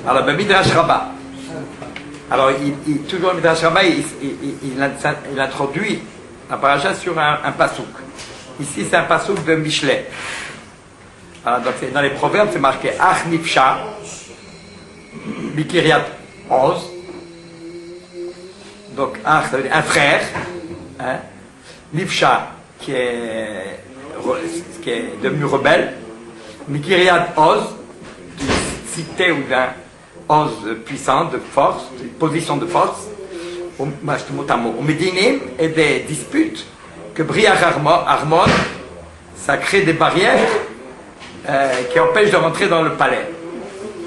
Alors, ben, Midrash Rabbah. Alors, toujours Midrash Rabbah, il introduit la paracha sur un pasouk. Ici, c'est un pasouk de Michelet. Alors, donc, dans les proverbes, c'est marqué Ach Nifsha, Bikiriat Oz. Donc, Ach, ça veut dire un frère. Hein, Nifsha, qui est devenu rebelle. Bikiriat Oz, d'une cité ou d'un Oz puissant, de force, d'une position de force. Au Médinim et des disputes que Briach Armon, ça crée des barrières qui empêchent de rentrer dans le palais.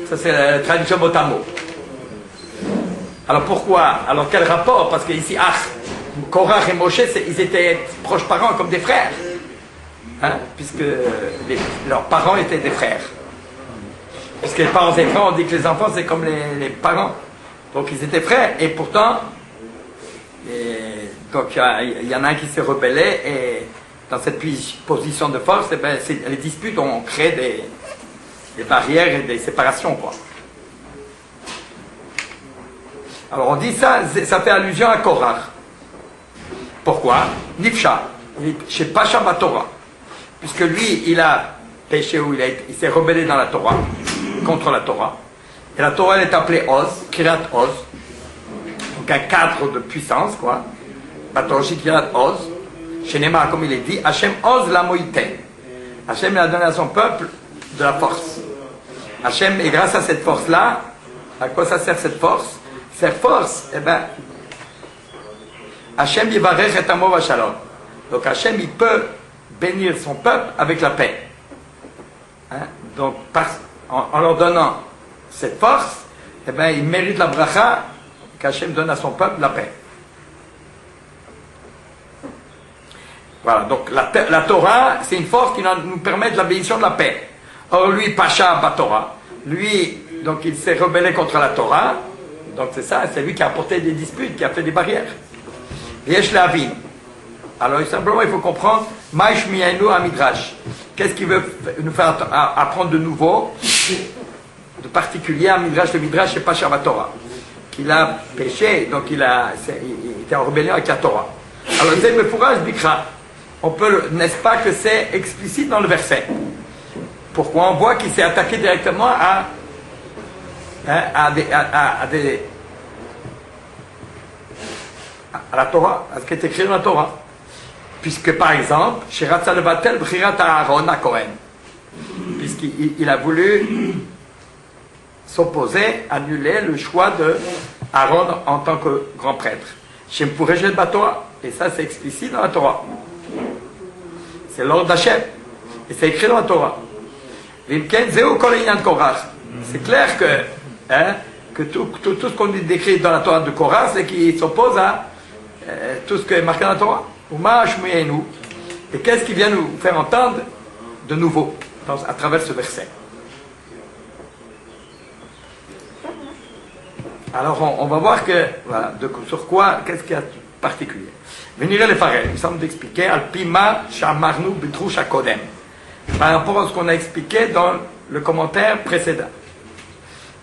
Ça, c'est la traduction mot à mot. Alors pourquoi? Alors quel rapport? Parce que ici, Korach et Moshe, ils étaient proches parents comme des frères. Hein? Puisque leurs parents étaient des frères. Puisque les parents et frères, on dit que les enfants, c'est comme les parents. Donc ils étaient frères. Et pourtant, donc il y en a un qui s'est rebellé et dans cette position de force, eh ben, les disputes ont créé des barrières et des séparations, quoi. Alors on dit ça fait allusion à Korach. Pourquoi? Nifsha, chez Pacha Batora, puisque lui il a péché ou il s'est rebellé dans la Torah, contre la Torah, et la Torah elle est appelée Oz, Kirat Oz, donc un cadre de puissance, quoi. Batorji Kirat Oz, chez Nema, comme il est dit, Hachem Oz la Moïten. Hachem a donné à son peuple de la force. Hachem, et grâce à cette force-là, à quoi ça sert cette force? Cette force, eh bien, Hachem Yivarech et Amo Vachalom. Donc Hachem, il peut bénir son peuple avec la paix. Hein? Donc, en leur donnant cette force, eh bien, il mérite la bracha qu'Hachem donne à son peuple la paix. Voilà, donc la Torah, c'est une force qui nous permet de la bénédiction de la paix. Or lui, Pacha Batora, lui, donc il s'est rebellé contre la Torah, donc c'est ça, c'est lui qui a apporté des disputes, qui a fait des barrières. Yesh Lavin. Alors simplement, il faut comprendre, Maïsh Miyainu à Midrash. Qu'est-ce qu'il veut nous faire apprendre de nouveau, de particulier à Midrash? Le Midrash, c'est Pacha Batora. Qu'il a péché, donc il était en rébellion avec la Torah. Alors c'est le fourrage Bikra. On peut, n'est-ce pas que c'est explicite dans le verset? Pourquoi? On voit qu'il s'est attaqué directement à la Torah, à ce qui est écrit dans la Torah. Puisque par exemple, chez Ratzalvatel Bchirat Aaron à Cohen, puisqu'il a voulu s'opposer, annuler le choix de Aaron en tant que grand prêtre. Chez Mpourejet Torah, et ça c'est explicite dans la Torah. C'est l'ordre d'Hachem. Et c'est écrit dans la Torah. C'est clair que tout ce qu'on décrit dans la Torah de Korah, c'est qu'il s'oppose à tout ce qui est marqué dans la Torah. Et qu'est-ce qui vient nous faire entendre de nouveau à travers ce verset? Alors on va voir que, voilà, sur quoi, qu'est-ce qu'il y a de particulier. Venir les farels, il semble d'expliquer Al-Pima Shamarnu Bitrush Akodem, par rapport à ce qu'on a expliqué dans le commentaire précédent.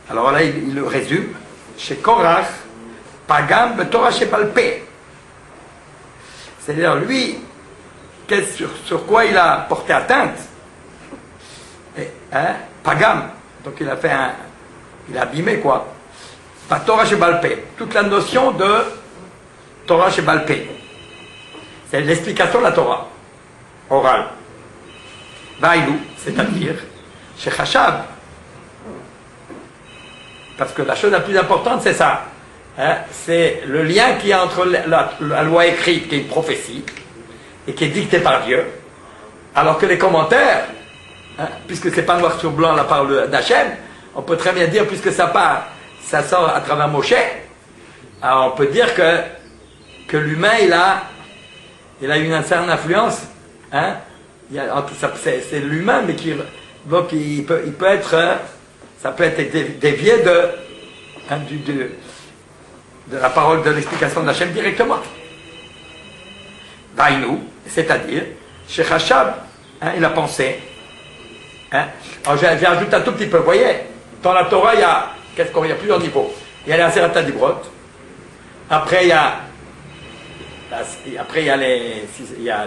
Alors là, il le résume. Chez Korach, Pagam Betorah Shepalpe. C'est-à-dire, lui, sur quoi il a porté atteinte? Pagam. Donc il a abîmé quoi? Pas Torah Shebalpe. Toute la notion de Torah Shebalpe. C'est l'explication de la Torah orale. Vaïlou, c'est-à-dire chez Chachab. Parce que la chose la plus importante, c'est ça. C'est le lien qu'il y a entre la loi écrite, qui est une prophétie, et qui est dictée par Dieu, alors que les commentaires, puisque c'est pas noir sur blanc la parole d'Hachem, on peut très bien dire, puisque ça sort à travers Moshe, alors on peut dire que l'humain, il a une certaine influence, c'est l'humain, mais donc il peut être, ça peut être dévié de la parole de l'explication d'Hachem directement. Vaïnou, c'est-à-dire, chez Chachab, il a pensé. Alors j'ai ajouté un tout petit peu, vous voyez, Dans la Torah, il y a plusieurs niveaux. Il y a la Serata d'Ibrot. Après, il y a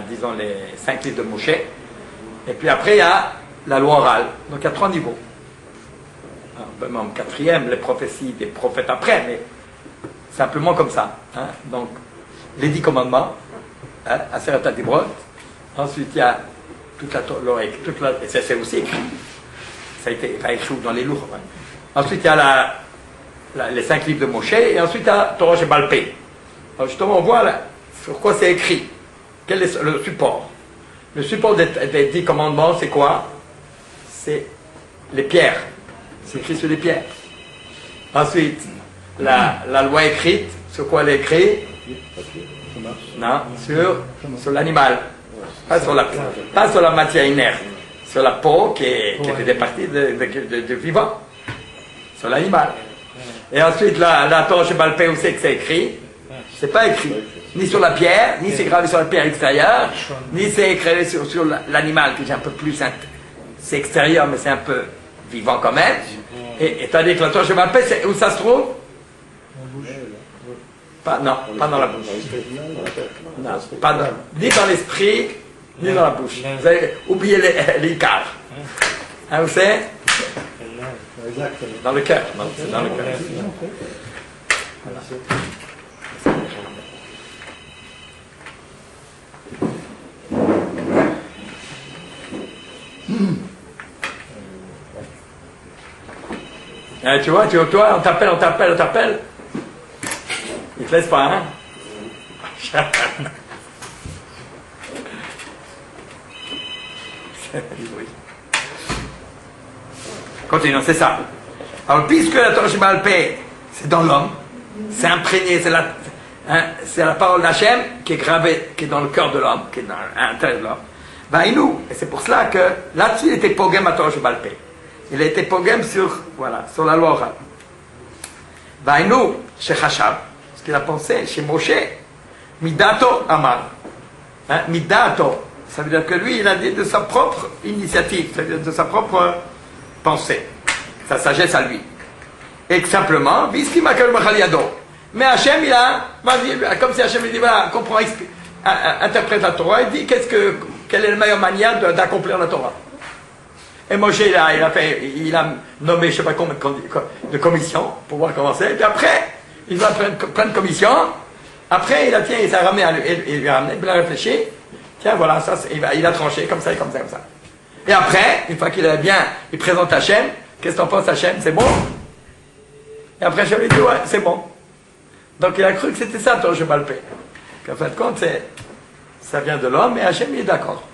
disons, les 5 livres de Moshe. Et puis après, il y a la loi orale. Donc il y a 3 niveaux. Même 4e, les prophéties des prophètes après, mais simplement comme ça. Hein. Donc, les 10 commandements, hein, Aseret HaDibrot. Ensuite, il y a toute la Torah, et c'est aussi écrit. Ça a été écrit dans les lourds. Ouais. Ensuite, il y a les 5 livres de Moshe, et ensuite, il y a Torah Shebal Peh. Alors justement, on voit là, sur quoi c'est écrit. Quel est le support? Le support des 10 commandements, c'est quoi? C'est les pierres. C'est écrit sur les pierres. Ensuite, la loi écrite, sur quoi elle est écrite? Non, sur l'animal. Pas sur la matière inerte. Sur la peau qui fait des parties de vivant. Sur l'animal. Et ensuite, la Torah Shebal Peh, où c'est que c'est écrit? C'est pas écrit. Ni sur la pierre, ni c'est gravé sur la pierre extérieure, ni c'est écrit sur l'animal, qui est un peu plus... C'est extérieur, mais c'est un peu vivant quand même. Et tandis que la Torah Shebal Peh, c'est où ça se trouve? Pas dans la bouche. Non, ni dans l'esprit, ni dans la bouche. Vous avez oublié l'écart. Hein, où c'est? Dans le cœur. Dans le cœur. Voilà. Tu vois, toi, on t'appelle. Il te laisse pas, hein? Continuons, c'est ça. Alors, puisque la Torah Shebal Peh, c'est dans l'homme, c'est imprégné, c'est la parole d'Hachem qui est gravée, qui est dans le cœur de l'homme, qui est dans l'intérieur de l'homme. Ben, et c'est pour cela que là-dessus, il était pogem à Torah Shebal Peh. Il a été pogem sur la loi orale. Ben, chez Hachab, ce qu'il a pensé, chez Moshe, Midato Amar. Hein, Midato, ça veut dire que lui, il a dit de sa propre initiative, c'est-à-dire de sa propre pensée, sa sagesse à lui. Et que simplement, mais Hachem, il a, comme si Hachem, il dit, voilà, comprend, interprète la Torah, il dit, quelle est la meilleure manière d'accomplir la Torah. Et Moshe, il a nommé, je ne sais pas combien de commissions pour voir comment c'est. Et puis après, il va prendre plein de commissions. Après, il s'est ramené, il lui a ramené, il a réfléchi. Tiens, voilà, ça, il a tranché comme ça, comme ça, comme ça. Et après, une fois qu'il a bien, il présente Hachem. Qu'est-ce que t'en penses, Hachem? C'est bon? Et après, Hachem lui dit, ouais, c'est bon. Donc il a cru que c'était ça, Torah Shebal Peh. Qu'en fin de compte, ça vient de l'homme, et Hachem, il est d'accord.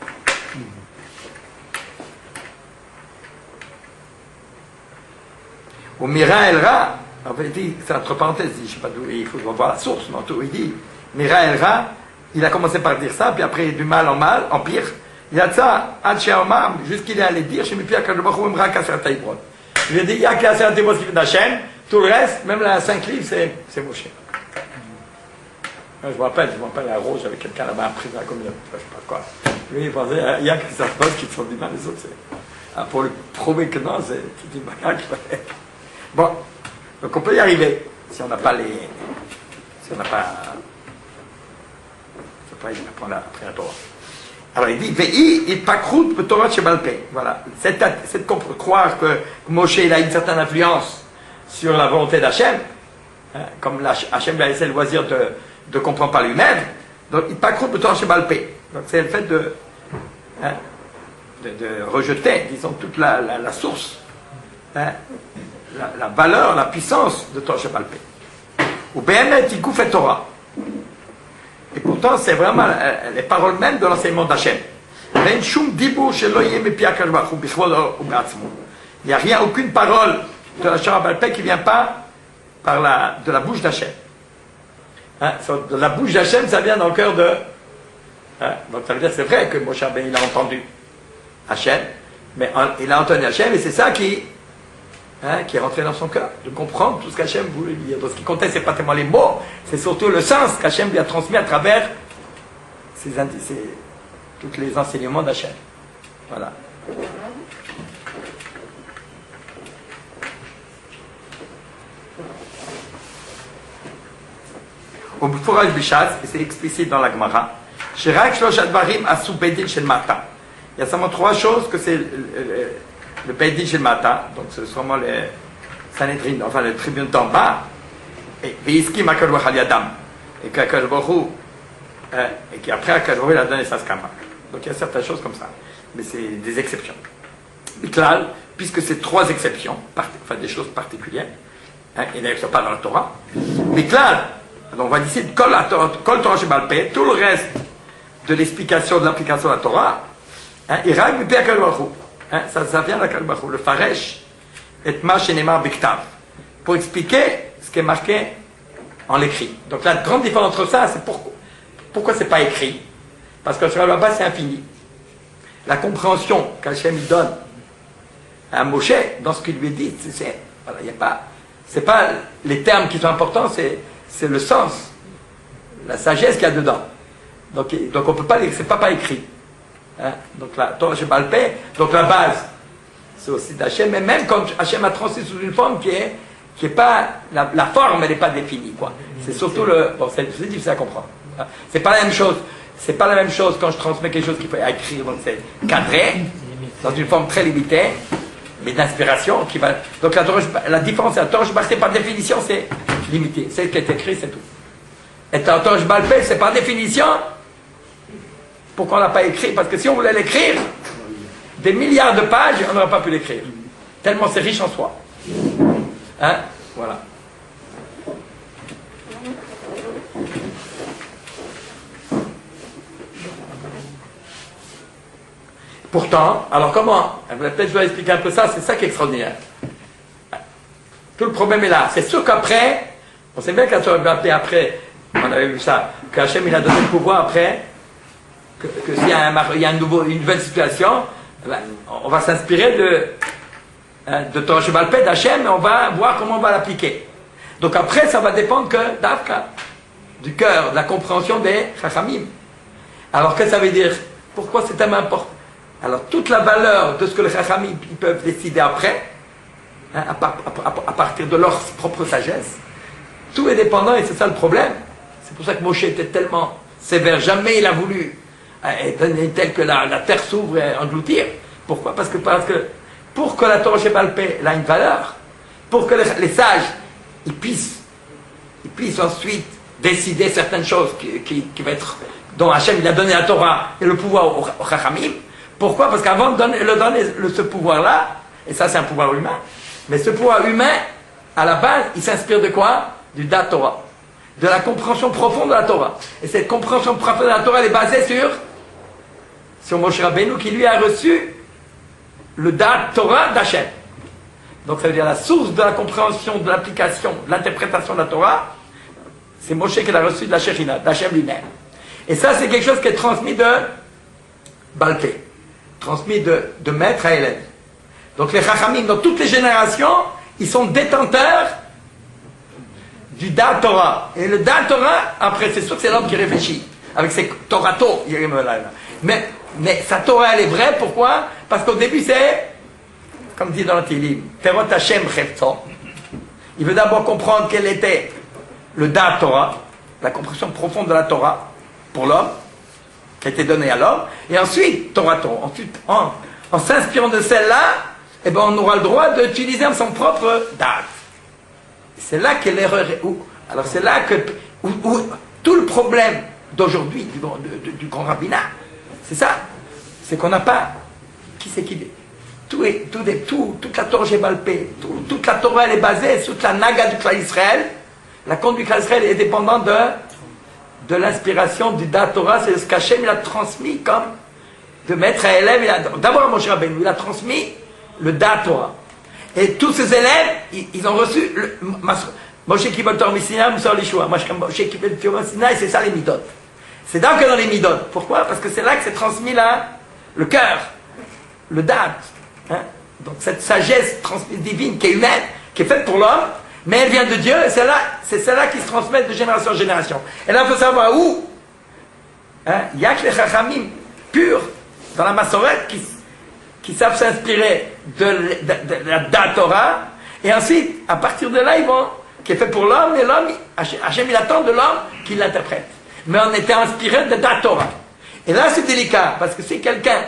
Au Mira El Ra, en fait, il dit, c'est entre parenthèses, je ne sais pas d'où, il faut voir la source, mais tout, il dit, Mira El Ra, il a commencé par dire ça, puis après, du mal en mal, en pire, il y a de ça, jusqu'il est allé dire, je ne sais plus à quel moment, il lui a dit, il y a que la Serata d'Ibrot qui vient d'Hachem, tout le reste, même la 5 livres, c'est Moshe. Je me rappelle la rose avec quelqu'un là-bas appris dans la communauté, je ne sais pas quoi. Lui, il pensait, il y a que certains qui sont du mal, les autres, pour lui prouver que non, c'est une bagarre qu'il fallait. Bon, donc on peut y arriver, si on n'a pas il apprend après la Torah. Alors il dit, Ve'i il pakrout be Torah Shebal Peh. Voilà, c'est croire que Moshe il a une certaine influence sur la volonté d'Hachem, hein, comme Hachem lui a laissé le loisir de comprendre par lui-même. Donc il pakrout be Torah Shebal Peh. Donc c'est le fait de rejeter, disons, toute la source, hein, la valeur, la puissance de Torah Shebal Peh. Ou Be'emet Yikouf et Torah. Et pourtant, c'est vraiment les paroles mêmes de l'enseignement d'Hachem. Il n'y a rien, aucune parole de la Torah Shebal Peh qui ne vient pas de la bouche d'Hachem. Hein, de la bouche d'Hachem, ça vient dans le cœur de... Hein, donc ça veut dire que c'est vrai que Moshe il a entendu Hachem, mais il a entendu Hachem et c'est ça qui est rentré dans son cœur, de comprendre tout ce qu'Hachem voulait lui dire. Donc ce qui comptait, ce n'est pas tellement les mots, c'est surtout le sens qu'Hachem lui a transmis à travers tous les enseignements d'Hachem. Voilà. au Fourage Bichat, et c'est explicite dans la Gemara, Shirak Shlosh Advarim Asu Beidin Shel Mata. Il y a seulement 3 choses que c'est le Beidin Shel Mata, donc c'est sûrement les Sanhedrin, enfin le tribunal d'en bas, et Veiskim HaKadosh Baruch Hu Al Yadam, et qu'HaKadosh Baruch Hu, et qu'après HaKadosh Baruch Hu il a donné sa skama. Donc il y a certaines choses comme ça, mais c'est des exceptions. Miklal, puisque c'est 3 exceptions, enfin des choses particulières, et d'ailleurs, ce n'est pas dans la Torah. Mais là, on va dire, Kol Torah Shebal Peh, tout le reste de l'explication, de l'application de la Torah, Irak Bipeh HaKadosh Baruch Hu. Ça vient d'HaKadosh Baruch Hu, le Faresh, et Ma Shenemar Biktav, pour expliquer ce qui est marqué en l'écrit. Donc la grande différence entre ça, c'est pourquoi ce n'est pas écrit. Parce que sur la base, c'est infini. La compréhension qu'Hachem donne à Moshe, dans ce qu'il lui dit, voilà, il n'y a pas. C'est pas les termes qui sont importants, c'est le sens, la sagesse qu'il y a dedans. Donc on peut pas, c'est pas écrit. Donc la Torah Shebal Peh, donc la base, c'est aussi d'Hachem, mais même quand Hachem a transmis sous une forme qui est pas, la forme elle n'est pas définie, quoi. C'est surtout c'est difficile à comprendre. C'est pas la même chose. C'est pas la même chose quand je transmets quelque chose qu'il faut écrire, donc c'est cadré, dans une forme très limitée. Mais d'inspiration qui va. Donc la différence, la Torah Shebal Peh, par définition, c'est limité. C'est ce qui est écrit, c'est tout. Et la Torah Shebal Peh, c'est par définition. Pourquoi on l'a pas écrit? Parce que si on voulait l'écrire, des milliards de pages, on n'aurait pas pu l'écrire. Tellement c'est riche en soi. Voilà. Pourtant, alors comment? Peut-être je vais expliquer un peu ça, c'est ça qui est extraordinaire. Tout le problème est là. C'est sûr qu'après, on sait bien qu'à après, on avait vu ça, qu'Hachem il a donné le pouvoir après, que s'il y a une nouvelle situation, on va s'inspirer de Torah Shebal Peh d'Hachem et on va voir comment on va l'appliquer. Donc après, ça va dépendre que d'Afka, du cœur, de la compréhension des Chachamim. Alors que ça veut dire? Pourquoi c'est tellement important? Alors, toute la valeur de ce que les Chachamim peuvent décider après, à partir de leur propre sagesse, tout est dépendant et c'est ça le problème. C'est pour ça que Moshe était tellement sévère. Jamais il a voulu donner tel que la terre s'ouvre et engloutir. Pourquoi? Parce que pour que la Torah Shebal Peh ait une valeur, pour que les sages ils puissent ensuite décider certaines choses dont Hachem il a donné la Torah et le pouvoir aux Chachamim. Pourquoi? Parce qu'avant de donner ce pouvoir-là, et ça c'est un pouvoir humain, mais ce pouvoir humain, à la base, il s'inspire de quoi? Du Dat Torah, de la compréhension profonde de la Torah. Et cette compréhension profonde de la Torah, elle est basée sur Moshe Rabbeinu, qui lui a reçu le Dat Torah d'Hachem. Donc ça veut dire la source de la compréhension, de l'application, de l'interprétation de la Torah, c'est Moshe qui l'a reçu de la Shekhinah, d'Hachem lui-même. Et ça c'est quelque chose qui est transmis de Baal Peh, transmis de maître à élève. Donc les Chachamim, dans toutes les générations, ils sont détenteurs du Dat Torah. Et le Dat Torah, après, c'est sûr que c'est l'homme qui réfléchit, avec ses Torato. Mais sa Torah, elle est vraie, pourquoi? Parce qu'au début, c'est, comme dit dans le Tehillim, Terot Hashem Chefzo. Il veut d'abord comprendre quel était le Dat Torah, la compréhension profonde de la Torah, pour l'homme, qui a été donnée à l'homme, et ensuite, Torato. Ensuite, en s'inspirant de celle-là, eh ben, on aura le droit d'utiliser son propre date. C'est là que l'erreur est où? Alors c'est là que où tout le problème d'aujourd'hui du grand rabbinat, c'est ça. C'est qu'on n'a pas. Qui c'est qui dit? Toute la Torah Shebal Peh, toute la Torah elle est basée sur toute la naga du Klal Israël. La conduite du Klal Israël est dépendante de l'inspiration du Dat Torah, c'est ce qu'Hachem il a transmis comme de maître à élève. D'abord à Moshe Rabbeinu, il a transmis le Dat Torah. Et tous ces élèves, ils ont reçu Moshe Kibel Torah Misina, Moussa Lishua. Moshe Kibel Torah Misina, et c'est ça les midot. C'est donc dans les midot. Pourquoi? Parce que c'est là que c'est transmis le cœur, le Dat. Donc cette sagesse transmise divine qui est humaine, qui est faite pour l'homme, mais elle vient de Dieu, et c'est celle-là qui se transmet de génération en génération. Et là, il faut savoir où. Il y a que les Chachamim purs, dans la Massorette, qui savent s'inspirer de la Dat Torah, et ensuite, à partir de là, ils vont qui est fait pour l'homme, et l'homme, Hachem, il attend de l'homme qu'il l'interprète. Mais on était inspiré de la Torah. Et là, c'est délicat, parce que c'est quelqu'un,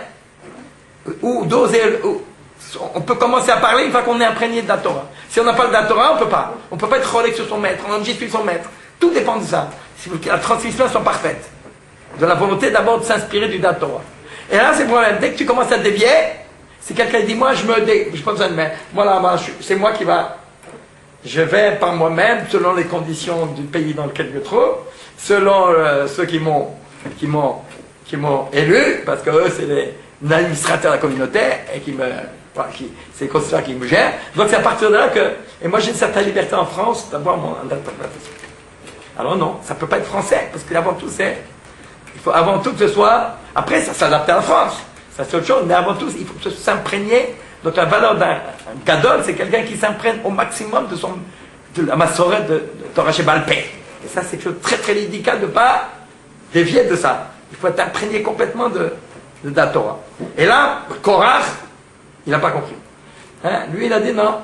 on peut commencer à parler une fois qu'on est imprégné de la Torah. Si on n'a pas de la Torah, on peut pas. On peut pas être relais sur son maître, on est obligé de suivre son maître. Tout dépend de ça. Si la transmission soit parfaite. De la volonté d'abord de s'inspirer du Torah. Et là, c'est le problème. Dès que tu commences à te dévier, si quelqu'un dit, moi, je n'ai pas besoin de main. Voilà, c'est moi qui va. Je vais par moi-même, selon les conditions du pays dans lequel je me trouve, selon ceux qui m'ont élu, parce que eux, c'est les administrateurs de la communauté, et c'est les constituants qui me gèrent. Donc c'est à partir de là que, et moi j'ai une certaine liberté en France d'avoir mon interprétation. Alors non, ça ne peut pas être français, parce qu'avant tout il faut avant tout que ce soit, après ça s'adapte à la France, ça c'est autre chose, mais avant tout il faut s'imprégner. Donc la valeur d'un gadol, c'est quelqu'un qui s'imprègne au maximum de la massorette de Torah Shebal Peh. Et ça c'est quelque chose de très très délicat de ne pas dévier de ça. Il faut être imprégné complètement de la Torah. Et là, Korach, il n'a pas compris. Hein? Lui, il a dit non.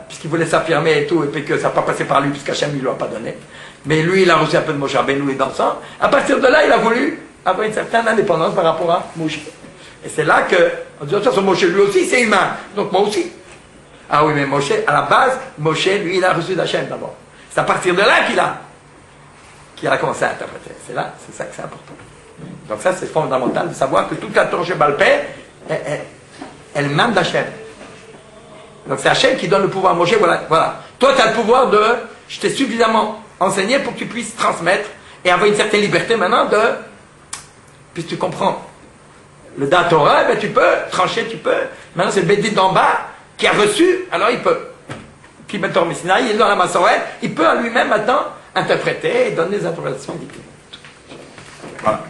Puisqu'il voulait s'affirmer et tout, et puis que ça n'a pas passé par lui, puisqu'Hachem ne lui a pas donné. Mais lui, il a reçu un peu de Moshe Rabbeinu et dansant. À partir de là, il a voulu avoir une certaine indépendance par rapport à Moshe. Et c'est là que, on dit, de toute façon, Moshe, lui aussi, c'est humain. Donc moi aussi. Ah oui, mais Moshe, à la base, Moshe, lui, il a reçu d'Hachem d'abord. C'est à partir de là qu'il a commencé à interpréter. C'est ça que c'est important. Donc ça, c'est fondamental de savoir que toute la Torah Shebal Peh, elle émane d'Hachem. Donc c'est Hachem qui donne le pouvoir à Moshe. Voilà. Toi, tu as le pouvoir de... Je t'ai suffisamment enseigné pour que tu puisses transmettre et avoir une certaine liberté maintenant de... Puisque tu comprends le Torah, ben, tu peux trancher, tu peux... Maintenant, c'est le Bédit d'en bas qui a reçu, alors il peut. Qui met Torah Messinaï, il est dans la Massorette, il peut à lui-même maintenant interpréter et donner des interprétations divines. Voilà.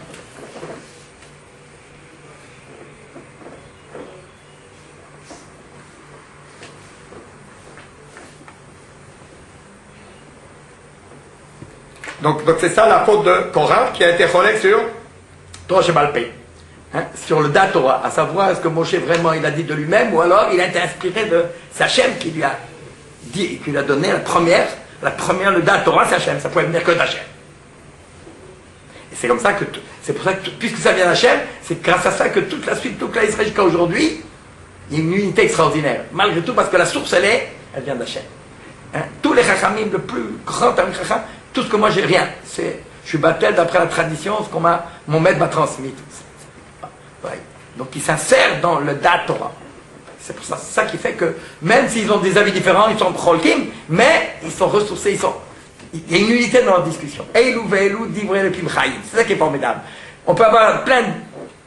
Donc c'est ça la faute de Korach qui a été relève sur Torah Shebal Peh, sur le Torah, à savoir est-ce que Moshe vraiment il a dit de lui-même ou alors il a été inspiré de Hachem qui lui a dit, qui lui a donné la première le Torah c'est Hachem, ça pouvait venir que d'Hachem. Et c'est comme ça que, c'est pour ça que puisque ça vient d'Hachem, c'est grâce à ça que toute la suite, toute la Israël jusqu'à aujourd'hui, il y a une unité extraordinaire. Malgré tout parce que la source elle vient d'Hachem. Tous les Chachamim, le plus grand Talmid Chacham, tout ce que moi j'ai rien, je suis battel d'après la tradition, ce que mon maître m'a transmis. Donc il s'insère dans le Torah. C'est pour ça, c'est ça qui fait que même s'ils ont des avis différents, ils sont cholkim, mais ils sont ressourcés, il y a une unité dans leur discussion. Eilou ve'eilou divrei Elokim chayim. C'est ça qui est formidable. On peut avoir plein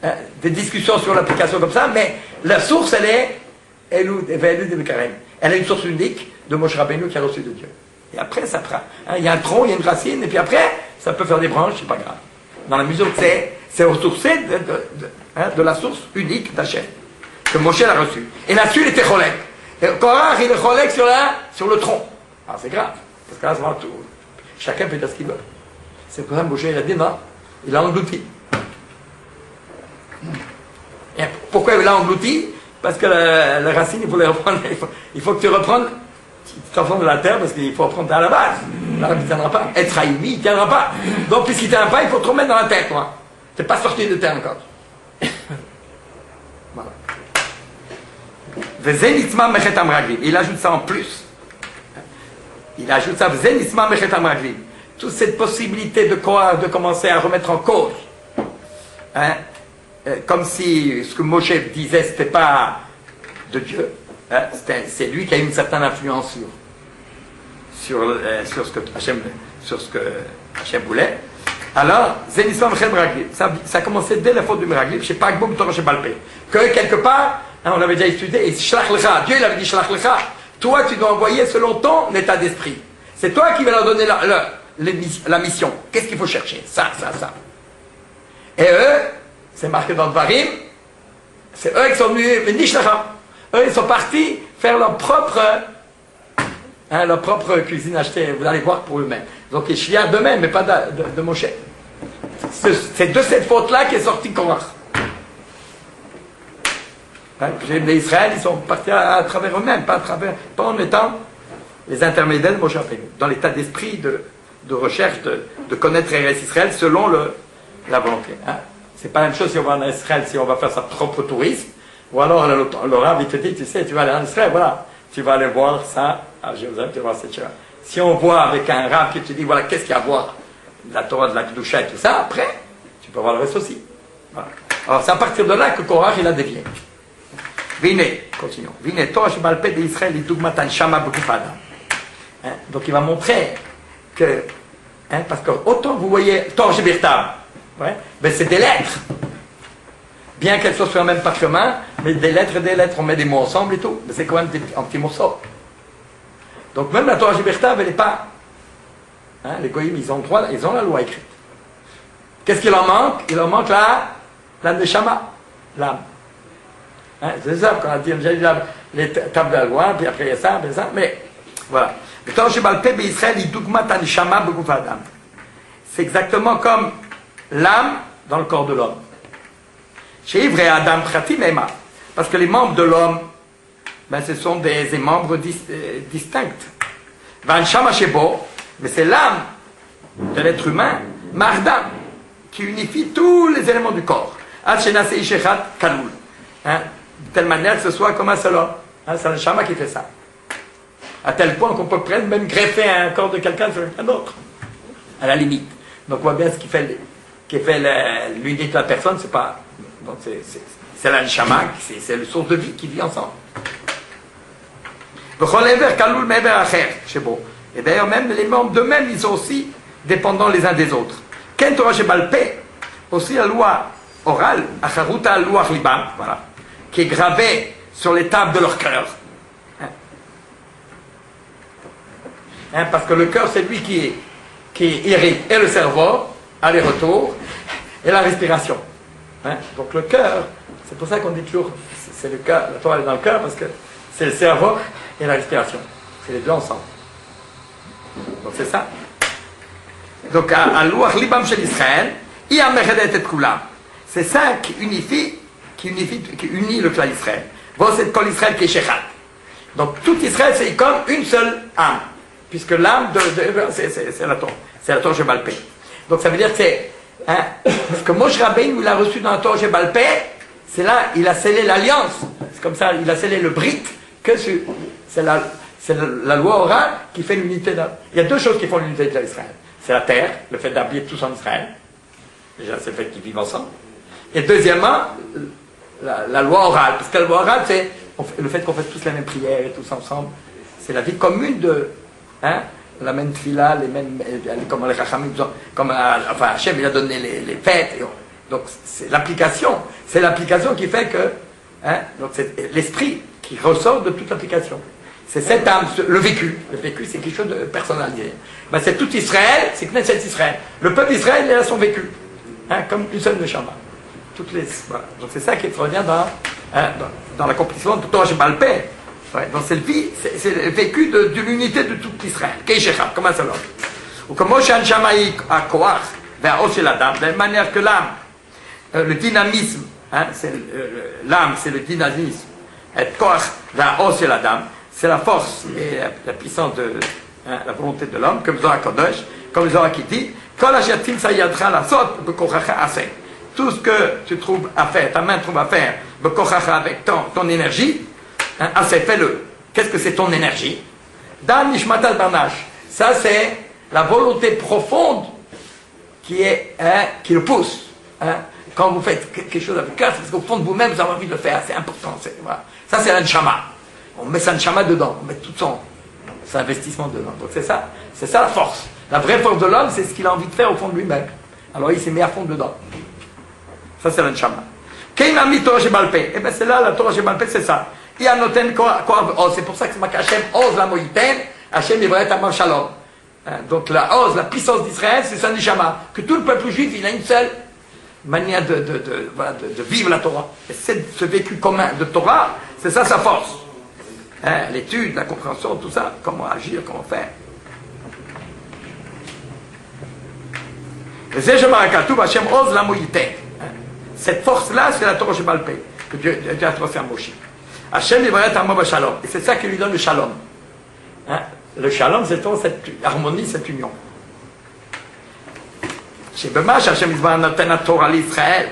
de discussions sur l'application comme ça, mais la source elle est Eilou ve'eilou divrei Karem. Elle a une source unique de Moshe Rabbeinu qui a reçu de Dieu. Et après, ça prend. Il y a un tronc, il y a une racine, et puis après, ça peut faire des branches, c'est pas grave. Dans la mesure que c'est ressourcé de la source unique d'Hachem, que Moshe l'a reçu. Et là-dessus, il était cholek. Et Korach, il est cholek sur le tronc. Alors c'est grave, parce que là, c'est vraiment tout. Chacun peut dire ce qu'il veut. C'est pour ça que Moshe, il a dit non, il a englouti. Et pourquoi il l'a englouti? Parce que la racine, il faut les reprendre. Il faut que tu reprennes. Tu t'enfonces de la terre parce qu'il faut reprendre à la base. L'arbre ne tiendra pas. Être haïmi, il ne tiendra pas. Donc, puisqu'il ne tiendra pas, il faut te remettre dans la terre, toi. Tu n'es pas sorti de terre encore. Voilà. Il ajoute ça en plus. Il ajoute ça. Toute cette possibilité de commencer à remettre en cause. Comme si ce que Moshe disait, ce n'était pas de Dieu. C'est lui qui a eu une certaine influence sur ce que Hachem voulait. Alors, ça a commencé dès la faute du Meraglim, chez Pagboum Torah Shebal Peh. Que quelque part, on l'avait déjà étudié, et Shlach Lecha, Dieu il avait dit Shlach Lecha, toi tu dois envoyer selon ton état d'esprit. C'est toi qui vas leur donner la mission. Qu'est-ce qu'il faut chercher? Ça. Et eux, c'est marqué dans le Dvarim, c'est eux qui sont venus, Nishlacha. Eux, ils sont partis faire leur propre cuisine achetée, vous allez voir pour eux-mêmes. Donc ils chlièrent d'eux-mêmes, mais pas de Moshe. C'est de cette faute-là qu'est sorti Korach. Les Israël, ils sont partis à travers eux-mêmes, pas en étant les intermédiaires de Moshe Rabbeinu, dans l'état d'esprit de recherche de connaître Eretz Israël selon la volonté. Hein. C'est pas la même chose si on va en Israël, si on va faire sa propre tourisme, ou alors le Rav il te dit, tu sais, tu vas aller en Israël, voilà, tu vas aller voir ça à Jérusalem, tu vas voir cette chose. Si on voit avec un Rav qui te dit, voilà, qu'est-ce qu'il y a à voir, la Torah de la Kedusha et tout ça, après, tu peux voir le reste aussi. Voilà. Alors c'est à partir de là que Korach il a dévié. Vine, continuons. Vine, Torah Shebalpé d'Israël, Idugmatan Shama Bekupada. Donc il va montrer que, parce que autant vous voyez, Torah Shebirtav, ben c'est des lettres. Bien qu'elles soient sur le même parchemin, mais des lettres et des lettres, on met des mots ensemble et tout, mais c'est quand même un petit morceau. Donc même la Torah Shebirtav, elle n'est pas. Les goyim, ils ont la loi écrite. Qu'est-ce qu'il en manque? Il en manque la neshama, l'âme. C'est ça qu'on a dit, les tables de la loi, puis après il y a ça, mais voilà. Le Torah Shebalpé Israël, il dugmat neshama beguf adam. C'est exactement comme l'âme dans le corps de l'homme. Chez Ivre et Adam Pratim Ema. Parce que les membres de l'homme, ben, ce sont des membres distincts. Van Shama Shebo, mais c'est l'âme de l'être humain, Mardam, qui unifie tous les éléments du corps. Al-Shenase Ishechat Kaloul. De telle manière que ce soit comme un seul homme. C'est le Shama qui fait ça. À tel point qu'on peut presque même greffer un corps de quelqu'un sur un autre. À la limite. Donc on voit bien ce qui fait l'unité de la personne, c'est pas. Donc c'est la Neshama, c'est le source de vie qui vit ensemble. Et d'ailleurs, même les membres d'eux-mêmes, ils sont aussi dépendants les uns des autres. Ken Torah Shebalpé, aussi la loi orale, Acharuta Luach Libam, voilà, qui est gravée sur les tables de leur cœur. Parce que le cœur, c'est lui qui irrite et le cerveau, aller-retour, et la respiration. Donc le cœur, c'est pour ça qu'on dit toujours, c'est le cœur, la Torah est dans le cœur, parce que c'est le cerveau et la respiration. C'est les deux ensemble. Donc c'est ça. Donc à Luach Libam Shel Israël, c'est ça qui unit le clan Israël. C'est Kol Israël qui est Shechat. Donc tout Israël, c'est comme une seule âme. Puisque l'âme c'est la Torah. C'est la Torah Shebalpé. Donc ça veut dire que c'est. Parce que Moshe Rabbeinu, il a reçu dans la Torah Shebalpé, c'est là, il a scellé l'alliance. C'est comme ça, il a scellé le brit, que c'est la loi orale qui fait l'unité. Il y a deux choses qui font l'unité de l'Israël. C'est la terre, le fait d'habiter tous en Israël. Déjà, c'est le fait qu'ils vivent ensemble. Et deuxièmement, la loi orale. Parce que la loi orale, c'est le fait qu'on fait tous les mêmes prières et tous ensemble. C'est la vie commune de. La même tfila, les mêmes. Comme les Chachamim, comme enfin, Hachem, il a donné les fêtes. Donc, c'est l'application. C'est l'application qui fait que. Donc, c'est l'esprit qui ressort de toute l'application. C'est cette âme, le vécu. Le vécu, c'est quelque chose de personnalisé. Ben, c'est tout Israël, c'est Knesset Israël. Le peuple d'Israël, il a son vécu. Comme une seule neshama. Voilà. Donc c'est ça qui est extraordinaire dans l'accomplissement de Torah Shebalpé. Donc c'est le vécu de l'unité de tout Israël. Keishechab, comme un seul homme. Ou comme Moshe Anshamaï à Koach, vers Oshel Adam, de la même manière que l'âme, le dynamisme, l'âme, c'est le dynamisme. Et Koach vers Oshel Adam, c'est la force et la puissance de la volonté de l'homme, comme Zohar Kodesh, comme Zohar qui dit, tout ce que tu trouves à faire, ta main trouve à faire, avec ton énergie, assez, fais-le. Qu'est-ce que c'est ton énergie? Dan Nishmatal Barnash. Ça, c'est la volonté profonde qui le pousse. Quand vous faites quelque chose avec cœur, c'est parce qu'au fond de vous-même, vous avez envie de le faire. C'est important. Voilà. Ça, c'est l'anshama. On met l'anshama dedans. On met tout son investissement dedans. Donc, c'est ça la force. La vraie force de l'homme, c'est ce qu'il a envie de faire au fond de lui-même. Alors, il s'est mis à fond dedans. Ça, c'est l'anshama. Keimami Torah Shebalpé. Eh bien, c'est là, la Torah Shebalpé, c'est ça. C'est pour ça que c'est marqué Hachem ose la moïten, Hachem Ivraet Amam Shalom. Donc la ose, la puissance d'Israël, c'est ça neshama. Que tout le peuple juif, il a une seule manière de vivre la Torah. Et ce vécu commun de Torah, c'est ça sa force. L'étude, la compréhension, tout ça, comment agir, comment faire. Hachem ose la moïten. Cette force-là, c'est la Torah Shebalpé, que Dieu a transféré à Moshe. Hachem Ivraet Amam Shalom. Et c'est ça qui lui donne le shalom. Le shalom, c'est cette harmonie, cette union. שבמה שהשם יזבח נותן התורה לישראל,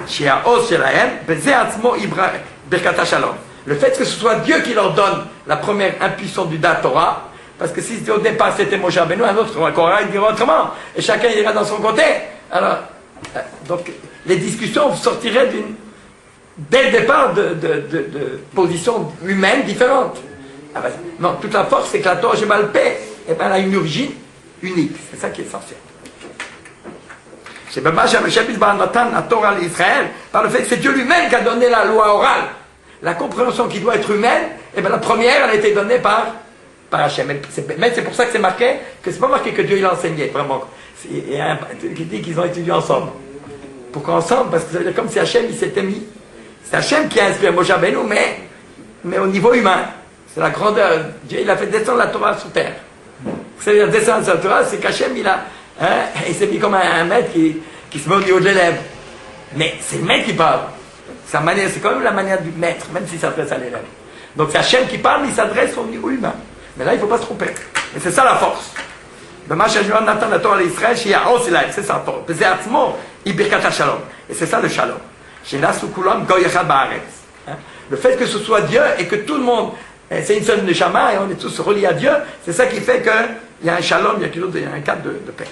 שהעוז שלהם, וזה עצמו ברכת השלום. Le fait que ce soit Dieu qui leur donne la première impulsion du Torah, parce que si au départ c'était Moshe Rabbeinu, un autre Korah, il dirait autrement, et chacun ira dans son côté. Alors, donc, les discussions sortiraient dès le départ de positions humaines différentes. Ah ben, non, toute la force, c'est que la Torah Shebaal Peh, eh ben, elle a une origine unique. C'est ça qui est essentiel. C'est la Torah l'Israël, par le fait que c'est Dieu lui-même qui a donné la loi orale. La compréhension qui doit être humaine, eh ben, la première, elle a été donnée par Hachem. Mais c'est pour ça que c'est marqué, que c'est pas marqué que Dieu il a enseigné, vraiment. Il y a un qui dit qu'ils ont étudié ensemble. Pourquoi ensemble? Parce que ça veut dire comme si Hachem il s'était mis. C'est Hachem qui a inspiré Moshe Rabbeinu, mais au niveau humain. C'est la grandeur. Dieu il a fait descendre la Torah sur terre. Vous savez, descendre sur la Torah, c'est qu'Hachem il s'est mis comme un maître qui se met au niveau de l'élève. Mais c'est le maître qui parle. C'est quand même la manière du maître, même s'il s'adresse à l'élève. Donc c'est Hachem qui parle, mais il s'adresse au niveau humain. Mais là, il ne faut pas se tromper. Et c'est ça la force. C'est ça. Et c'est ça le shalom. Le fait que ce soit Dieu et que tout le monde, c'est une seule neshama et on est tous reliés à Dieu, c'est ça qui fait qu'il y a un shalom, il y a un cadre de paix.